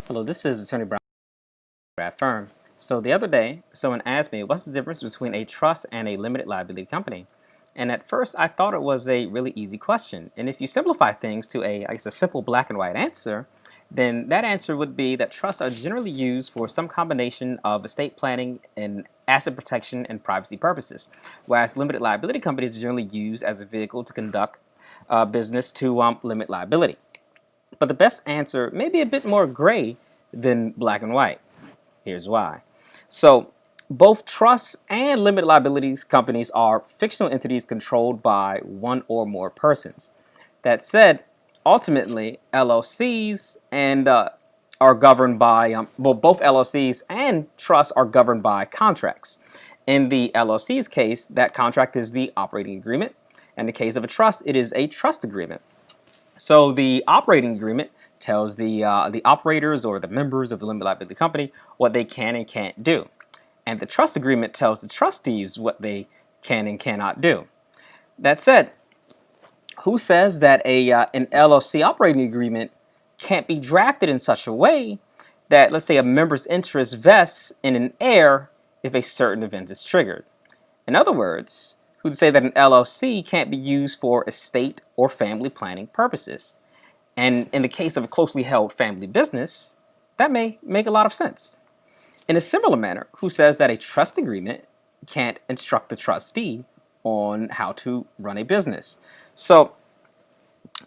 Hello, this is Attorney Brown at Firm. So the other day, someone asked me, what's the difference between a trust and a limited liability company? And at first, I thought it was a really easy question. And if you simplify things to a simple black and white answer, then that answer would be that trusts are generally used for some combination of estate planning and asset protection and privacy purposes, whereas limited liability companies are generally used as a vehicle to conduct business to limit liability. But the best answer may be a bit more gray than black and white. Here's why. So, both trusts and limited liabilities companies are fictional entities controlled by one or more persons. That said, ultimately, LLCs are governed by, both LLCs and trusts are governed by contracts. In the LLC's case, that contract is the operating agreement. In the case of a trust, it is a trust agreement. So the operating agreement tells the operators or the members of the limited liability company what they can and can't do. And the trust agreement tells the trustees what they can and cannot do. That said, who says that an LLC operating agreement can't be drafted in such a way that, let's say, a member's interest vests in an heir if a certain event is triggered? In other words, who'd say that an LLC can't be used for estate or family planning purposes? And in the case of a closely held family business, that may make a lot of sense. In a similar manner, who says that a trust agreement can't instruct the trustee on how to run a business? So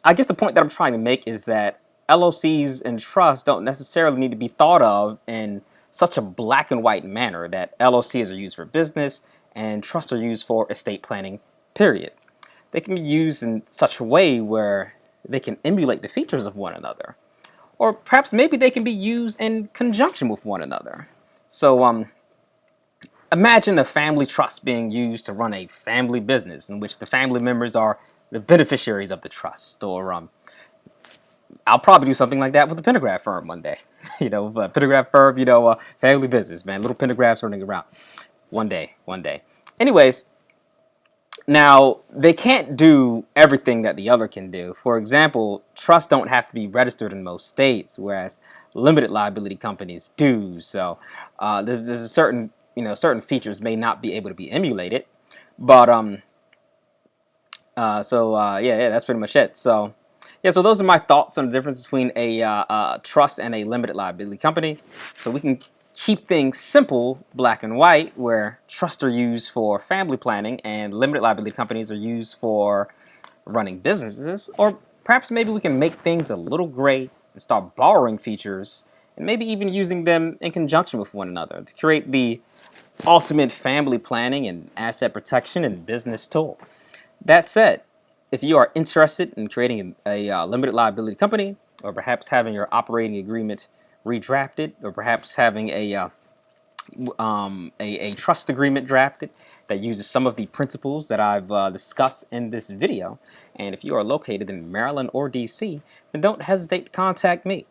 I guess the point that I'm trying to make is that LLCs and trusts don't necessarily need to be thought of in such a black and white manner, that LLCs are used for business and trusts are used for estate planning, period. They can be used in such a way where they can emulate the features of one another. Or perhaps maybe they can be used in conjunction with one another. So imagine a family trust being used to run a family business in which the family members are the beneficiaries of the trust. Or I'll probably do something like that with the Pendergraft firm one day. Pendergraft firm, family business, man, little Pendergrafts running around. One day. Anyways, now they can't do everything that the other can do. For example, trusts don't have to be registered in most states, whereas limited liability companies do. So there's a certain features may not be able to be emulated. But that's pretty much it. So those are my thoughts on the difference between a trust and a limited liability company. So we can keep things simple, black and white, where trusts are used for family planning and limited liability companies are used for running businesses. Or perhaps maybe we can make things a little gray and start borrowing features and maybe even using them in conjunction with one another to create the ultimate family planning and asset protection and business tool. That said, if you are interested in creating a limited liability company, or perhaps having your operating agreement redrafted, or perhaps having a trust agreement drafted that uses some of the principles that I've discussed in this video, and if you are located in Maryland or DC, then don't hesitate to contact me.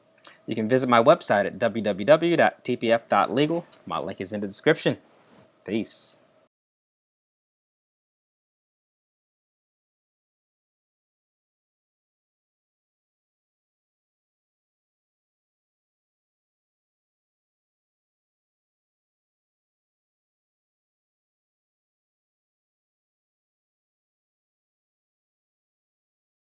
You can visit my website at www.tpf.legal. My link is in the description. Peace.